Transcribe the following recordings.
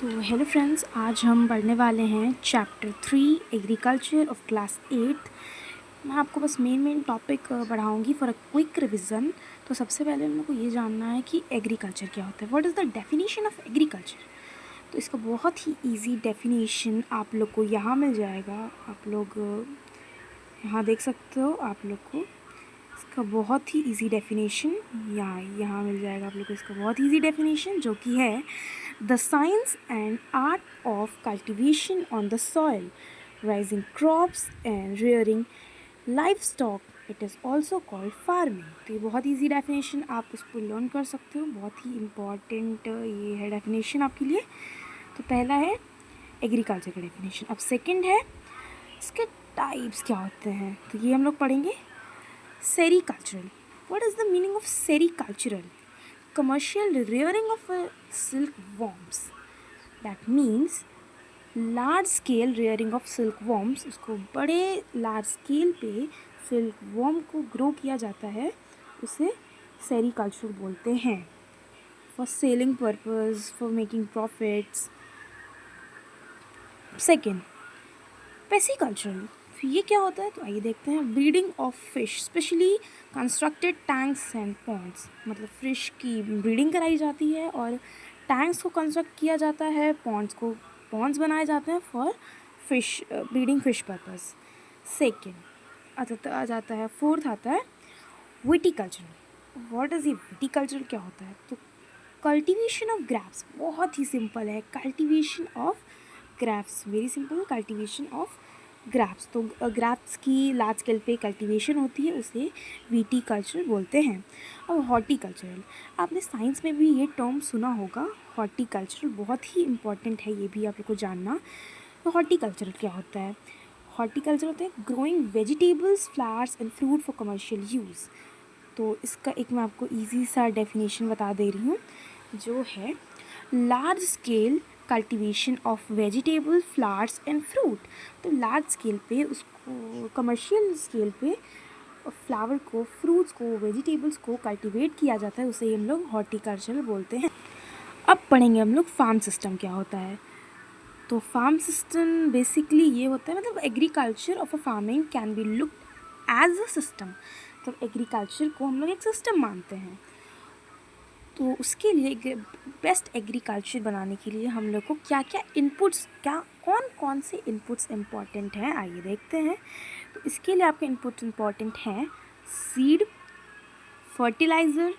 तो hello friends, आज हम पढ़ने वाले हैं चैप्टर 3 एग्रीकल्चर ऑफ क्लास 8। मैं आपको बस मेन टॉपिक पढ़ाऊँगी फॉर अ क्विक रिवीजन। तो सबसे पहले हम लोग को ये जानना है कि एग्रीकल्चर क्या होता है। What is the definition of agriculture. तो इसका बहुत ही इजी डेफिनेशन आप लोग को यहाँ मिल जाएगा। आप लोग यहाँ देख सकते हो। आप लोग को इसका बहुत ही इजी डेफिनेशन यहाँ मिल जाएगा आप लोग को। इसका बहुत ईजी डेफिनेशन जो कि है the science and art of cultivation on the soil, rising crops and rearing livestock, it is also called farming. तो ये बहुत ईजी डेफिनेशन, आप इसको लर्न कर सकते हो। बहुत ही इम्पॉर्टेंट ये है डेफिनेशन आपके लिए। तो पहला है एग्रीकल्चर का डेफिनेशन। अब सेकंड है इसके टाइप्स क्या होते हैं। तो ये हम लोग पढ़ेंगे। Sericultural, what is the meaning of sericultural? Commercial rearing of silkworms. That means large scale rearing of silkworms. उसको बड़े large scale पे silkworm को grow किया जाता है, उसे sericulture बोलते हैं। For selling purpose, for making profits. Second, पेसिकल्चरल। तो ये क्या होता है, तो आइए देखते हैं। Breeding of fish, specially constructed tanks and ponds. मतलब फिश की ब्रीडिंग कराई जाती है और टैंक्स को कंस्ट्रक्ट किया जाता है, पॉन्ड्स बनाए जाते हैं for fish breeding fish purpose. Second आ जाता है, फोर्थ आता है विटीकल्चर। व्हाट इज़ ये विटीकल्चर, क्या होता है। तो कल्टीवेशन ऑफ ग्रेप्स, बहुत ही सिंपल है। Cultivation of grapes, very simple. Cultivation of grapes, तो ग्रेप्स की लार्ज स्केल पे कल्टीवेशन होती है, उसे विटीकल्चर बोलते हैं। और हॉर्टिकल्चरल, आपने साइंस में भी ये टर्म सुना होगा। हॉर्टिकल्चरल बहुत ही इम्पॉर्टेंट है, ये भी आप लोग को जानना। तो हॉर्टिकल्चरल क्या होता है। हॉर्टिकल्चर होता है growing vegetables, flowers and fruit for commercial use. तो इसका एक मैं आपको इजी सा डेफिनेशन बता दे रही हूँ, जो है large scale cultivation of vegetable, flowers and fruit. तो लार्ज स्केल पे उसको, कमर्शियल स्केल पे फ्लावर को, फ्रूट्स को, वेजिटेबल्स को कल्टीवेट किया जाता है, उसे हम लोग हॉर्टिकल्चर बोलते हैं। अब पढ़ेंगे हम लोग फार्म सिस्टम क्या होता है। तो फार्म सिस्टम बेसिकली ये होता है, मतलब agriculture of a farming can be looked as a system. तो एग्रीकल्चर को हम लोग एक सिस्टम मानते हैं। तो उसके लिए बेस्ट एग्रीकल्चर बनाने के लिए हम लोग को क्या क्या इनपुट्स, कौन कौन से इनपुट्स इम्पॉर्टेंट हैं, आइए देखते हैं। तो इसके लिए आपके इनपुट्स इम्पॉर्टेंट हैं seed, fertiliser,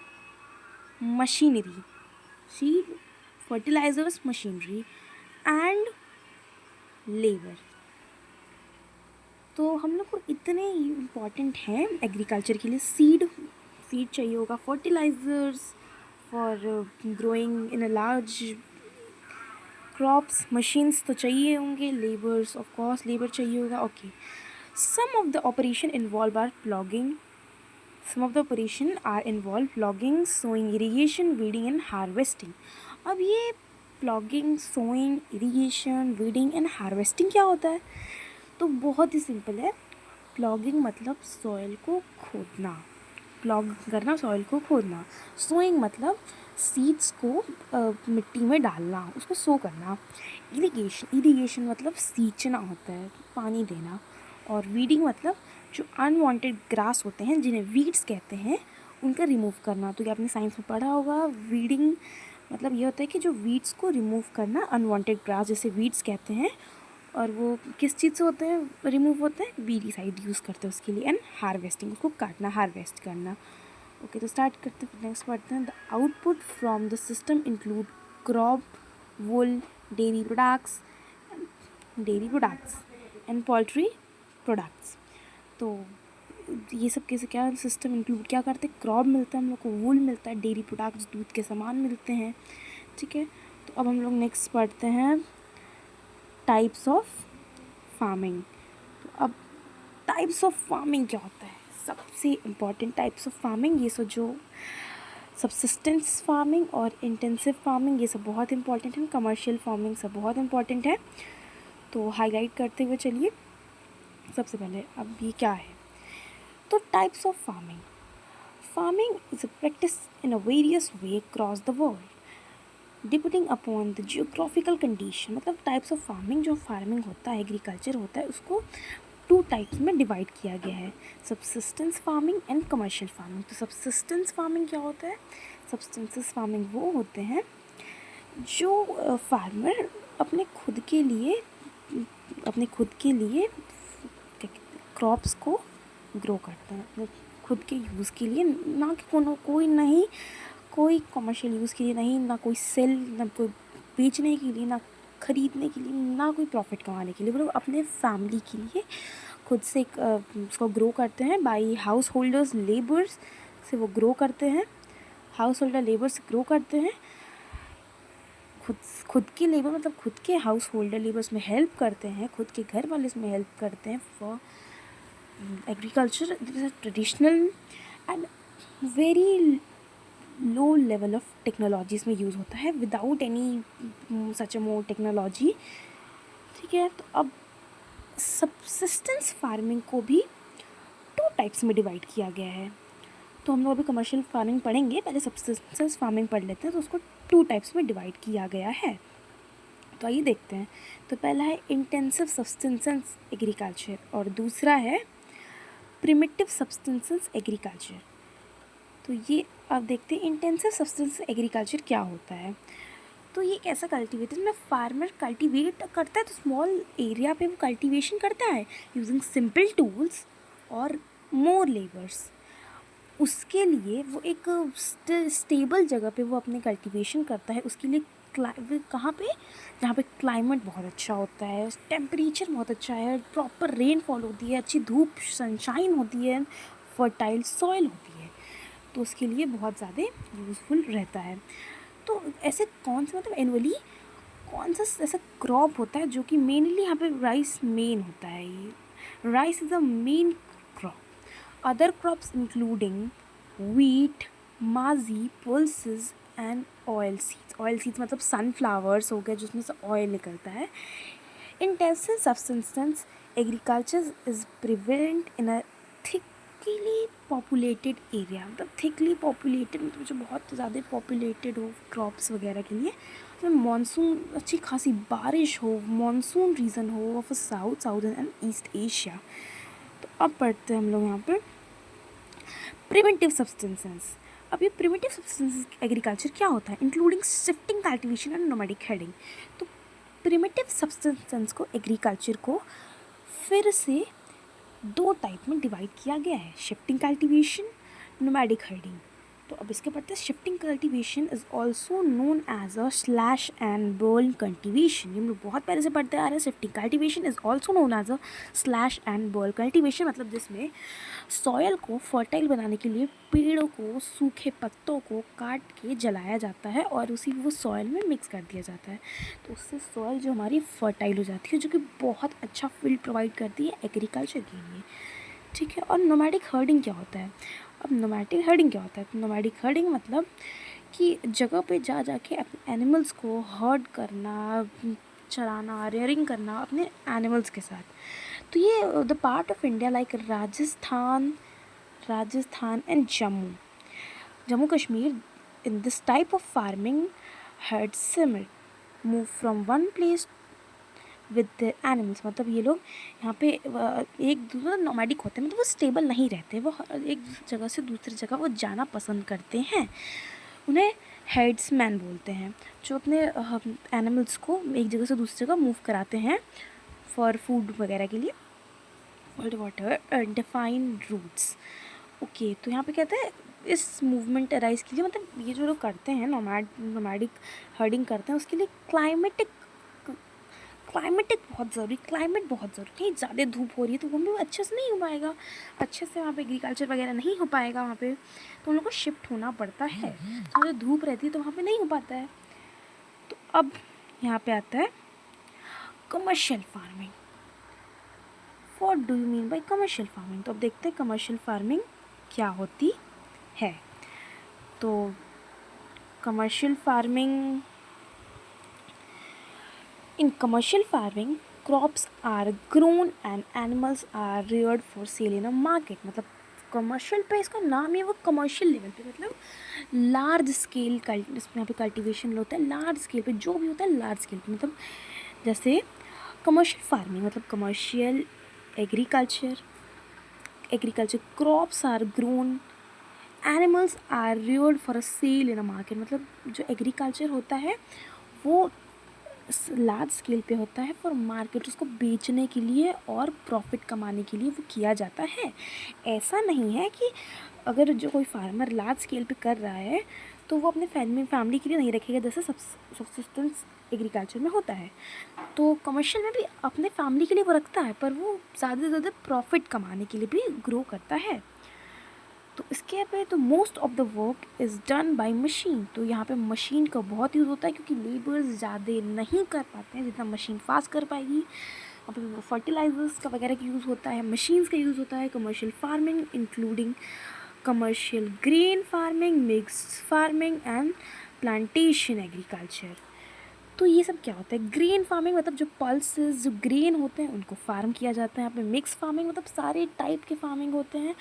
machinery, seed, fertilisers, machinery and labour. तो हम लोग को इतने इम्पॉर्टेंट हैं एग्रीकल्चर के लिए। सीड चाहिए होगा, fertilisers for growing in a large crops, machines तो चाहिए होंगे, लेबर्स ऑफ कोर्स लेबर चाहिए होगा। Okay, some of the operation involve are ploughing, some of the operation are involve ploughing, sowing, irrigation, weeding and harvesting. अब ये ploughing, sowing, irrigation, weeding and harvesting क्या होता है। तो बहुत ही सिंपल है। प्लॉगिंग मतलब सॉइल को खोदना, प्लॉग करना, सॉइल को खोदना। सोइंग मतलब सीड्स को मिट्टी में डालना, उसको सो करना। इरीगेशन मतलब सींचना होता है, पानी देना। और वीडिंग मतलब जो अनवांटेड ग्रास होते हैं, जिन्हें वीड्स कहते हैं, उनका रिमूव करना। तो ये आपने साइंस में पढ़ा होगा। वीडिंग मतलब ये होता है कि जो वीड्स को रिमूव करना, अनवांटेड ग्रास जैसे वीड्स कहते हैं। और वो किस चीज़ से होते हैं, रिमूव होते हैं, वीडीसाइड यूज़ करते हैं उसके लिए। एंड हार्वेस्टिंग, उसको काटना, हार्वेस्ट करना। ओके, तो स्टार्ट करते हैं, नेक्स्ट पढ़ते हैं। The output from the system include crop, wool, dairy products and poultry products. तो ये सब कैसे, क्या सिस्टम इंक्लूड क्या करते हैं। क्रॉप मिलता है हम लोग को, वुल मिलता है, डेयरी प्रोडक्ट्स दूध के सामान मिलते हैं। ठीक है, तो अब हम लोग नेक्स्ट पढ़ते हैं टाइप्स ऑफ फार्मिंग। तो अब टाइप्स ऑफ फार्मिंग क्या होता है। सबसे इम्पॉर्टेंट टाइप्स ऑफ फार्मिंग, ये सब जो सबसिस्टेंस फार्मिंग और इंटेंसिव फार्मिंग, ये सब बहुत इंपॉर्टेंट है। कमर्शियल फार्मिंग सब बहुत इंपॉर्टेंट है। तो हाईलाइट करते हुए चलिए, सबसे पहले अब ये क्या है। तो types of farming is a practice in a various way across the world. Depending upon the geographical condition, मतलब टाइप्स ऑफ फार्मिंग, जो फार्मिंग होता है, एग्रीकल्चर होता है, उसको टू टाइप्स में डिवाइड किया गया है, subsistence farming and commercial farming. तो सबसिस्टेंस फार्मिंग क्या होता है? सबसिस्टेंस फार्मिंग वो होते हैं जो फार्मर अपने खुद के लिए क्रॉप्स को ग्रो करते हैं, अपने खुद के यूज़ के लिए, ना कि कोई नहीं, कोई कमर्शियल यूज़ के लिए नहीं, ना कोई सेल, ना कोई बेचने के लिए, ना ख़रीदने के लिए, ना कोई प्रॉफिट कमाने के लिए। वो लोग अपने फैमिली के लिए खुद से उसको ग्रो करते हैं। बाई हाउस होल्डर्स लेबर्स से वो ग्रो करते हैं, हाउस होल्डर लेबर से ग्रो करते हैं। खुद के लेबर मतलब खुद के हाउस होल्डर लेबर्स में हेल्प करते हैं, खुद के घर वाले इसमें हेल्प करते हैं। For agriculture traditional and very low level of technology इसमें यूज़ होता है, विदाउट एनी सच अ मोर टेक्नोलॉजी। ठीक है, तो अब सबसिस्टेंस फार्मिंग को भी टू टाइप्स में डिवाइड किया गया है। तो हम लोग अभी कमर्शियल फार्मिंग पढ़ेंगे, पहले सबसिस्टेंस फार्मिंग पढ़ लेते हैं। तो उसको टू टाइप्स में डिवाइड किया गया है, तो आइए देखते हैं। तो पहला है इंटेंसिव सब्सटेंसेस एग्रीकल्चर और दूसरा है प्रिमिटिव सब्सटेंसेस एग्रीकल्चर। तो ये अब देखते हैं इंटेंसिव सब्सटेंस एग्रीकल्चर क्या होता है। तो ये एक ऐसा कल्टीवेटर में फार्मर कल्टीवेट करता है, तो स्मॉल एरिया पे वो कल्टीवेशन करता है यूजिंग सिंपल टूल्स और मोर लेबर्स। उसके लिए वो एक स्टेबल जगह पे वो अपने कल्टीवेशन करता है। उसके लिए कहाँ पे? जहाँ पे क्लाइमेट बहुत अच्छा होता है, टेम्परेचर बहुत अच्छा है, प्रॉपर रेनफॉल होती है, अच्छी धूप सनशाइन होती है, फर्टाइल सॉइल होती है, तो उसके लिए बहुत ज़्यादा यूज़फुल रहता है। तो ऐसे कौन से मतलब एनुअली कौन सा ऐसा क्रॉप होता है जो कि मेनली यहाँ पे राइस मेन होता है? ये rice is a main crop. Other crops including wheat, माजी, pulses and oil seeds. Oil seeds मतलब सनफ्लावर्स हो गए जिसमें से ऑयल निकलता है। Intensive subsistence agriculture is prevalent in a thickly populated area, मतलब थिकली पॉपुलेटेड मतलब जो बहुत ज़्यादा पॉपुलेटेड हो क्रॉप्स वगैरह के लिए, तो मानसून अच्छी खासी बारिश हो, मानसून रीजन हो of southern and east Asia. तो अब पढ़ते हैं हम लोग यहाँ पर प्रिमिटिव सब्सटेंसेस। अब ये प्रिमिटिव सब्सटेंसेस एग्रीकल्चर क्या होता है? Including shifting cultivation and nomadic heading. तो प्रिमिटिव सब्सटेंसेस को एग्रीकल्चर को फिर से दो टाइप में डिवाइड किया गया है, शिफ्टिंग कल्टीवेशन, नोमैडिक हेडिंग। तो अब इसके पढ़ते हैं shifting cultivation is also known as a slash and burn cultivation. हम लोग बहुत पहले से पढ़ते आ रहे हैं। Shifting cultivation is also known as a slash and burn cultivation, मतलब जिसमें सॉयल को फर्टाइल बनाने के लिए पेड़ों को, सूखे पत्तों को काट के जलाया जाता है और उसी वो सॉयल में मिक्स कर दिया जाता है। तो उससे सॉयल जो हमारी फर्टाइल हो जाती है, जो कि बहुत अच्छा फील्ड प्रोवाइड करती है एग्रीकल्चर के लिए। ठीक है, और नोमैडिक हर्डिंग क्या होता है? अब नोमैडिक हर्डिंग क्या होता है? तो नोमैडिक हर्डिंग मतलब कि जगह पे जा के अपने एनिमल्स को हर्ड करना, चराना, रेयरिंग करना अपने एनिमल्स के साथ। तो ये the part of India like Rajasthan and Jammu Kashmir in this type of farming herdsmen move from one place with the animals. मतलब ये लोग यहाँ पे एक दूसरे नोमैडिक होते हैं, मतलब वो स्टेबल नहीं रहते, वो एक जगह से दूसरी जगह वो जाना पसंद करते हैं। उन्हें हेड्समैन बोलते हैं, जो अपने एनिमल्स को एक जगह से दूसरी जगह मूव कराते हैं फॉर फूड वगैरह के लिए। World water define roots. Okay, तो यहाँ पे कहते हैं इस मूवमेंट अराइज कीजिए, मतलब ये जो लोग करते हैं नोमैडिक हर्डिंग करते हैं, उसके लिए क्लाइमेटिक बहुत ज़रूरी, क्लाइमेट बहुत ज़रूरी। कहीं ज़्यादा धूप हो रही है तो वहाँ पे अच्छे से नहीं हो पाएगा, अच्छे से वहाँ पे एग्रीकल्चर वगैरह नहीं हो पाएगा वहाँ पे, तो उन लोगों को शिफ्ट होना पड़ता है। अगर धूप रहती है तो वहाँ पे नहीं हो पाता है। तो अब यहाँ पे आता है commercial farming. What do you mean by commercial farming? तो अब देखते हैं कमर्शियल फार्मिंग क्या होती है। तो commercial farming, in commercial farming crops are grown and animals are reared for sale in a market। मतलब कमर्शियल पे इसका नाम ही है वो कमर्शियल लेवल पे, मतलब लार्ज स्केल इसमें यहाँ पे कल्टीवेशन होता है लार्ज स्केल पे, जो भी होता है लार्ज स्केल पे, मतलब जैसे कमर्शियल फार्मिंग मतलब commercial agriculture, crops are grown, animals are reared for a sale in a market, मतलब जो एग्रीकल्चर होता है वो लार्ज स्केल पे होता है फॉर मार्केट, उसको बेचने के लिए और प्रॉफिट कमाने के लिए वो किया जाता है। ऐसा नहीं है कि अगर जो कोई फार्मर लार्ज स्केल पे कर रहा है तो वो अपने फैमिली के लिए नहीं रखेगा, जैसे सब्सिस्टेंस एग्रीकल्चर में होता है। तो कमर्शियल में भी अपने फैमिली के लिए वो रखता है, पर वो ज़्यादा से ज़्यादा प्रॉफिट कमाने के लिए भी ग्रो करता है। तो इसके पे तो most of the work is done by machine, तो यहाँ पे मशीन का बहुत यूज़ होता है क्योंकि लेबर्स ज़्यादा नहीं कर पाते हैं जितना मशीन फास्ट कर पाएगी। वहाँ पे फर्टिलाइजर्स का वगैरह का यूज़ होता है, मशीन्स का यूज़ होता है। Commercial farming including commercial grain farming, mixed farming and plantation agriculture. तो ये सब क्या होता है? ग्रेन फार्मिंग मतलब जो पल्सेस जो ग्रेन होते हैं उनको फार्म किया जाता है। यहाँ पे मिक्स फार्मिंग मतलब सारे टाइप के फार्मिंग होते हैं।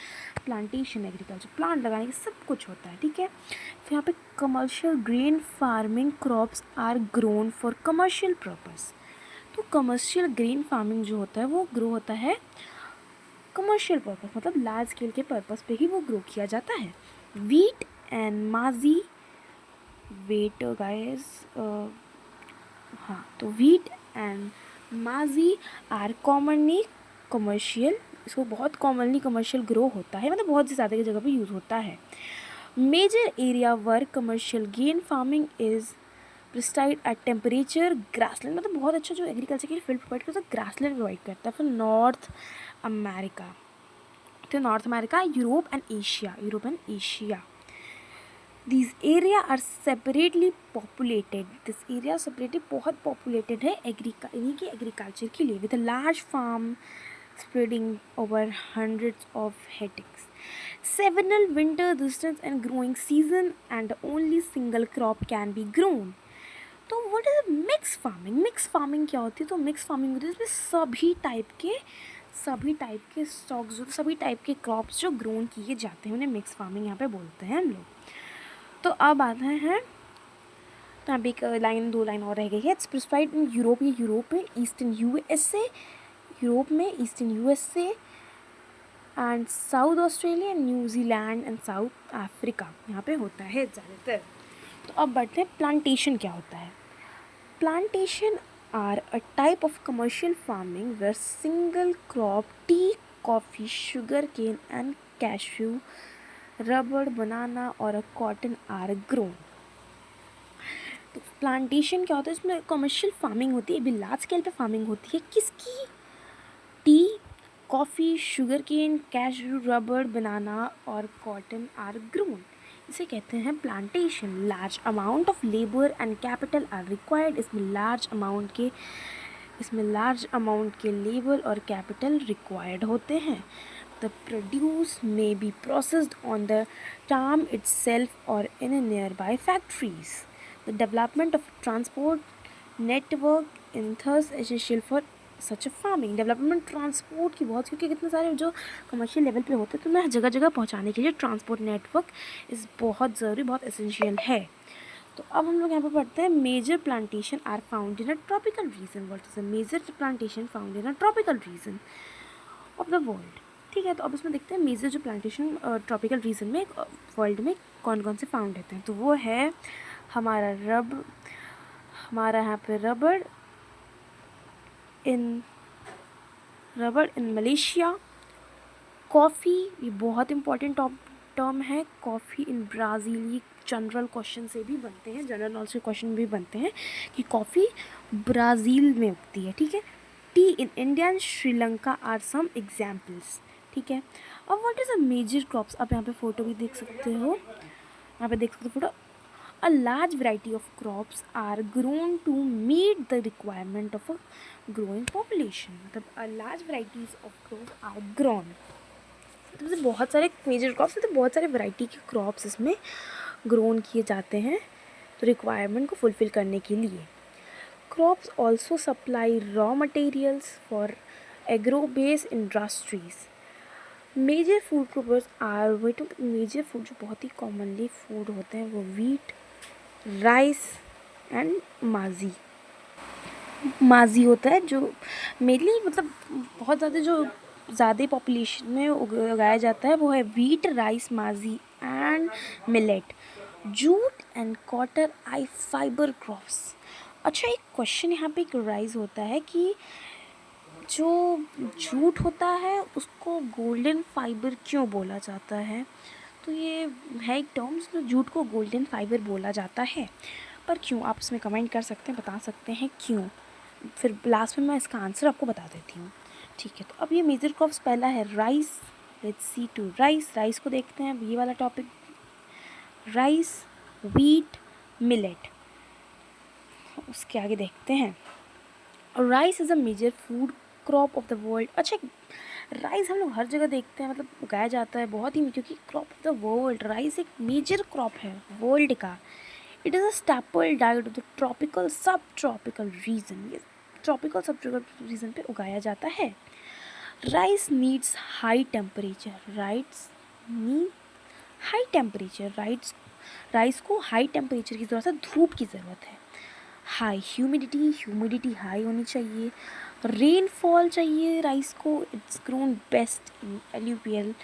प्लांटेशन एग्रीकल्चर प्लांट लगाने के सब कुछ होता है, ठीक है। फिर यहाँ पे commercial grain farming, crops are grown for commercial purpose. तो कमर्शियल ग्रेन फार्मिंग जो होता है वो ग्रो होता है कमर्शियल पर्पस, मतलब लार्ज स्केल के पर्पस पे ही वो ग्रो किया जाता है। Wheat and maize, wait guys, हाँ, तो wheat and maize are commonly commercial, इसको बहुत कॉमनली कमर्शियल ग्रो होता है, मतलब बहुत से ज़्यादा की जगह पे यूज़ होता है। Major area work commercial grain farming is practised at temperature grassland, मतलब बहुत अच्छा जो एग्रीकल्चर के लिए फील्ड प्रोवाइड करता है ग्रासलैंड प्रोवाइड करता है। फिर नॉर्थ अमेरिका, तो north America, Europe and Asia These area are separately populated. This area separately बहुत populated है एग्रीकल्चर के लिए, with a large farm spreading over hundreds of hectares. Several winter distance and growing season and only single crop can be grown. तो what is mix farming? Mix farming क्या होती है? तो mix farming होती है इसमें सभी टाइप के स्टॉक्स जो सभी टाइप के क्रॉप्स जो ग्रोन किए जाते हैं उन्हें मिक्स फार्मिंग यहाँ पे बोलते हैं हम लोग। तो अब आते हैं, तो यहाँ पे एक लाइन 2 लाइन और रह गई है। इट्स प्रिस्क्राइब्ड इन यूरोप, ये यूरोप में, ईस्टर्न यूएसए, यूरोप में eastern USA and south Australia, New Zealand and south Africa यहाँ पे होता है ज़्यादातर। तो अब बढ़ते हैं प्लांटेशन क्या होता है। Plantation are a type of commercial farming where single crop tea, coffee, sugar cane and cashew, rubber, banana और कॉटन आर ग्रोन। तो प्लांटेशन क्या होता है? इसमें कमर्शियल फार्मिंग होती है, भी लार्ज स्केल पे फार्मिंग होती है। किसकी? Tea, coffee, sugar cane, cashew, rubber, banana और कॉटन आर ग्रोन। इसे कहते हैं plantation. Large amount of labour and capital are required, इसमें लार्ज अमाउंट के लेबर और कैपिटल रिक्वायर्ड होते हैं। The produce may be processed on the farm itself or in a nearby factories. The development of transport network is thus essential for such a farming. Development transport की बहुत, क्योंकि कितने सारे जो commercial level पे होते हैं तो उन्हें जगह जगह पहुंचाने के लिए ट्रांसपोर्ट नेटवर्क इस बहुत ज़रूरी, बहुत एसेंशियल है। तो अब हम लोग यहाँ पर पढ़ते हैं major plantation are found in a tropical region. What is a major plantation found in a tropical region of the world? ठीक है, तो अब इसमें देखते हैं मेजर जो प्लांटेशन ट्रॉपिकल रीजन में वर्ल्ड में कौन कौन से फाउंड होते हैं। तो वो है हमारा यहाँ पे रबर इन मलेशिया, कॉफ़ी, ये बहुत इंपॉर्टेंट टर्म है, कॉफ़ी इन ब्राज़ील। ये जनरल क्वेश्चन से भी बनते हैं, जनरल नॉलेज के क्वेश्चन भी बनते हैं कि कॉफ़ी ब्राज़ील में उगती है, ठीक है। Tea in India and Sri Lanka are some examples, ठीक है। अब what is a major crops? आप यहाँ पे फ़ोटो भी देख सकते हो, यहाँ पे देख सकते हो photo. A large variety of crops are grown to meet the requirement of a growing population. मतलब a large varieties of crops are grown, तो बहुत सारे मेजर क्रॉप्स, मतलब बहुत सारे वैरायटी के क्रॉप्स इसमें ग्रोन किए जाते हैं तो रिक्वायरमेंट को फुलफ़िल करने के लिए। Crops also supply raw materials for agro based industries. Major food groups are wheat major food जो बहुत ही कॉमनली फूड होते हैं वो वीट, राइस एंड माजी होता है, जो मेनली मतलब बहुत ज़्यादा जो ज़्यादा पॉपुलेशन में उगाया जाता है वो है वीट, राइस, माजी and millet, jute and cotton I fibre crops. अच्छा, एक क्वेश्चन यहाँ पे एक राइज होता है कि जो जूट होता है उसको गोल्डन फाइबर क्यों बोला जाता है? तो ये है एक टर्म्स, तो जूट को गोल्डन फाइबर बोला जाता है, पर क्यों? आप इसमें कमेंट कर सकते हैं, बता सकते हैं क्यों। फिर लास्ट में मैं इसका आंसर आपको बता देती हूँ। ठीक है, तो अब ये मेजर क्रॉप्स पहला है rice. Let's see to rice. Rice को देखते हैं, अब ये वाला टॉपिक, राइस, व्हीट, मिलेट। उसके आगे देखते हैं, rice is a major food crop of the world. अच्छा, राइस हम लोग हर जगह देखते हैं, मतलब उगाया जाता है बहुत ही, क्योंकि crop of the world, rice एक मेजर क्रॉप है वर्ल्ड का। It is a staple diet of the tropical सब ट्रॉपिकल रीजन। ये ट्रॉपिकल सब ट्रॉपिकल रीजन पे उगाया जाता है। Rice needs high temperature. Rice need high temperature. Rice को हाई टेम्परेचर की ज़रूरत है, धूप की ज़रूरत है। हाई ह्यूमिडिटी हाई होनी चाहिए। रेनफॉल चाहिए राइस को। It's grown best in alluvial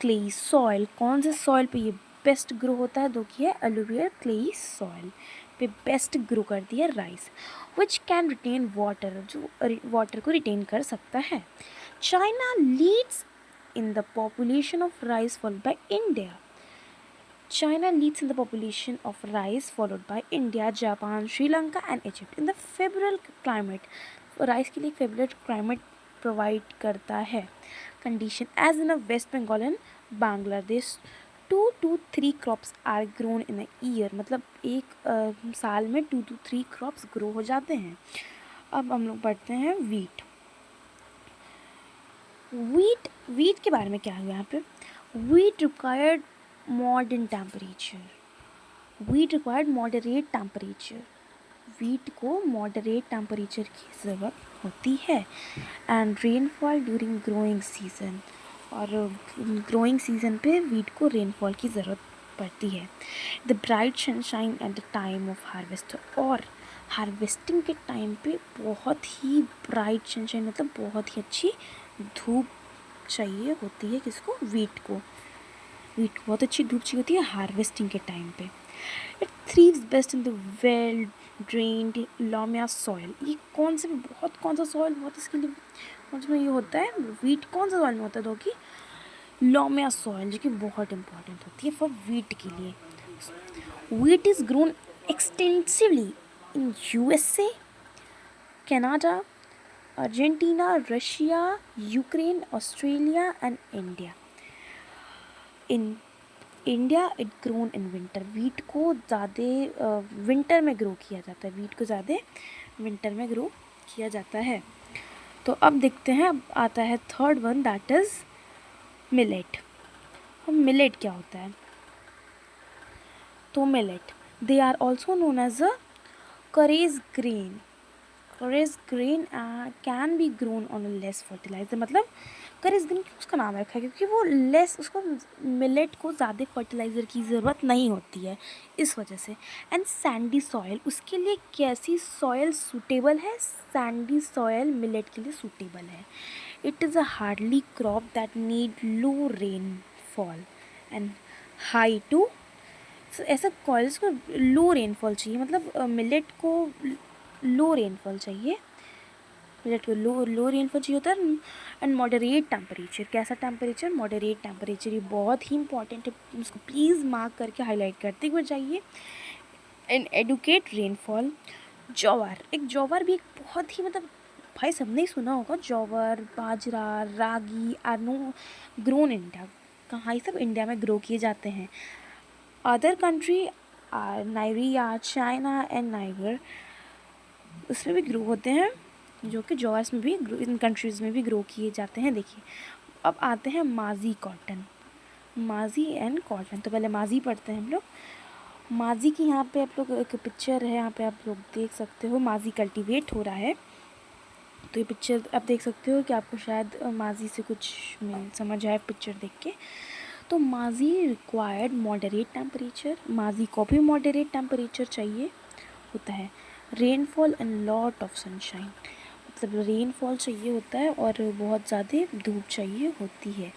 clayey soil. कौन से सॉइल पे ये बेस्ट ग्रो होता है? तो कि है एल्यूवियल क्लेई सॉइल पे बेस्ट ग्रो करती है rice, which can retain water, जो वाटर को रिटेन कर सकता है। China leads in the population of rice followed by India. China leads in the population of rice followed by India, Japan, Sri Lanka and Egypt. In the favorable climate, rice के लिए favorable climate provide करता है condition as in a West Bengal and Bangladesh. 2 to 3 crops are grown in a year. मतलब एक साल में 2 to 3 crops grow हो जाते हैं। अब हम लोग पढ़ते हैं वीट के बारे में क्या है यहाँ पे। Wheat required moderate temperature. Wheat को मॉडरेट टेम्परेचर की ज़रूरत होती है। And rainfall during growing season, और ग्रोइंग सीजन पे वीट को रेनफॉल की ज़रूरत पड़ती है। The bright sunshine at the time of harvest, और हार्वेस्टिंग के टाइम पे बहुत ही ब्राइट सनशाइन मतलब बहुत ही अच्छी धूप चाहिए होती है किसको? वीट को बहुत अच्छी धूप चाहिए होती है हार्वेस्टिंग के टाइम पे। It thrives best in the well drained loamy soil. ये कौन सा सॉइल बहुत इसके लिए कौन सा ये होता है? वीट कौन सा सॉइल में होता है? तो कि लॉमिया सॉइल, जो कि बहुत इंपॉर्टेंट होती है फॉर वीट के लिए। Wheat is grown extensively in USA, Canada, Argentina, Russia, Ukraine, Australia and India. In India it grown in winter. Wheat को ज़्यादा विंटर में ग्रो किया जाता है। वीट को ज़्यादा विंटर में ग्रो किया जाता है। तो अब देखते हैं, अब आता है third one, that is millet. अब मिलेट क्या होता है? तो millet, they are also known as a coarse grain. Coarse grain can be grown on a less fertiliser. मतलब करेज ग्रेन उसका नाम रखा है क्योंकि वो लेस, उसको मिलेट को ज़्यादा फर्टिलाइज़र की ज़रूरत नहीं होती है, इस वजह से। एंड सैंडी सॉयल, उसके लिए कैसी सॉयल सूटेबल है? सैंडी सॉयल मिलेट के लिए सूटेबल है। It is a hardly crop that need low rainfall and high to, ऐसा कॉलेज को लो रेनफॉल चाहिए, मतलब मिलेट को लो रेनफॉल चाहिए। मिलेट को लो रेनफॉल चाहिए होता है। एंड मॉडरेट टेम्परेचर, कैसा टेम्परेचर? Moderate temperature. ये बहुत ही इंपॉर्टेंट है, उसको प्लीज़ मार्क करके हाईलाइट करते हुए जाइए। And adequate rainfall. जवार, एक जवार भी एक बहुत ही, मतलब भाई सबने ही सुना होगा, jowar, bajra, ragi are no grown India. कहाँ ये सब इंडिया में ग्रो किए जाते हैं। Other country are Nigeria, China and Niger, उसमें भी ग्रो होते हैं, जो कि जॉर्स में भी इन कंट्रीज़ में भी ग्रो किए जाते हैं। देखिए, अब आते हैं माजी एंड कॉटन। तो पहले माजी पढ़ते हैं हम लोग। माजी की यहाँ पे आप लोग एक पिक्चर है, यहाँ पे आप लोग देख सकते हो, माजी कल्टीवेट हो रहा है। तो ये पिक्चर आप देख सकते हो कि आपको शायद माजी से कुछ समझ आए पिक्चर देख के। तो माजी रिक्वायर्ड मॉडरेट टेम्परेचर, माजी को भी मॉडरेट टेम्परेचर चाहिए होता है। Rainfall and lot of sunshine, मतलब रेनफॉल चाहिए होता है और बहुत ज़्यादा धूप चाहिए होती है,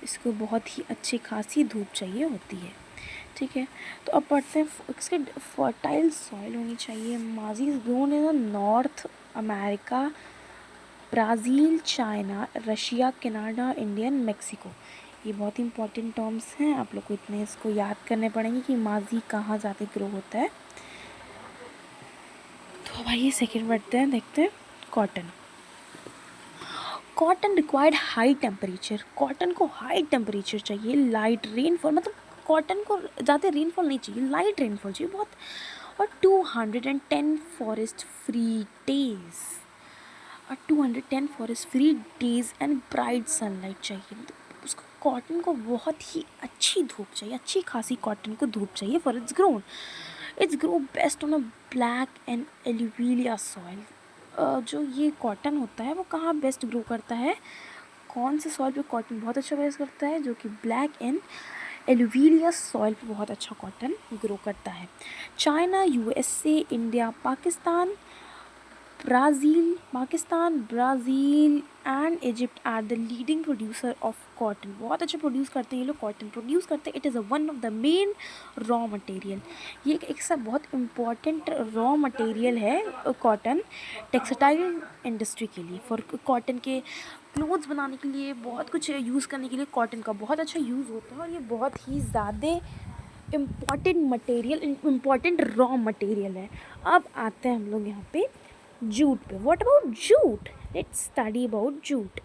इसको बहुत ही अच्छी खासी धूप चाहिए होती है। ठीक है, तो अब पढ़ते हैं इसके फर्टाइल सॉइल होनी चाहिए। माजी is grown in north America, Brazil, China, Russia, Canada, Indian, Mexico. ये बहुत ही इंपॉर्टेंट टर्म्स हैं, आप लोग को इतने इसको याद करने पड़ेंगे कि माजी कहाँ ज़्यादा ग्रो होता है। तो भाई सेकेंड बढ़ते हैं, देखते हैं cotton. Cotton required high temperature, cotton को हाई टेम्परेचर चाहिए, लाइट रेनफॉल, मतलब कॉटन को ज़्यादा रेनफॉल नहीं चाहिए, लाइट रेनफॉल चाहिए बहुत, और 210 फॉरेस्ट फ्री डेज, और 210 forest free days and bright sunlight चाहिए। मतलब उसको कॉटन को बहुत ही अच्छी धूप चाहिए, अच्छी खासी कॉटन को धूप चाहिए for its grow best on a black and alluvial soil. जो ये कॉटन होता है वो कहाँ बेस्ट ग्रो करता है, कौन से सॉइल पे कॉटन बहुत अच्छा बेस्ट करता है, जो कि ब्लैक एंड एलुविलिया सॉइल पे बहुत अच्छा कॉटन ग्रो करता है। China, USA, India, Brazil and Egypt are the leading producer of cotton. बहुत अच्छा प्रोड्यूस करते हैं ये लोग, कॉटन प्रोड्यूस करते हैं। It is one of the main raw material, ये एक सा बहुत इम्पॉर्टेंट रॉ मटेरियल है कॉटन टेक्सटाइल इंडस्ट्री के लिए। फॉर कॉटन के क्लोथ्स बनाने के लिए, बहुत कुछ यूज़ करने के लिए कॉटन का बहुत अच्छा यूज़ होता है, और ये बहुत ही ज़्यादा important material, important raw material है। अब आते हैं हम लोग यहाँ पे जूट पे। What about jute, let's study about jute.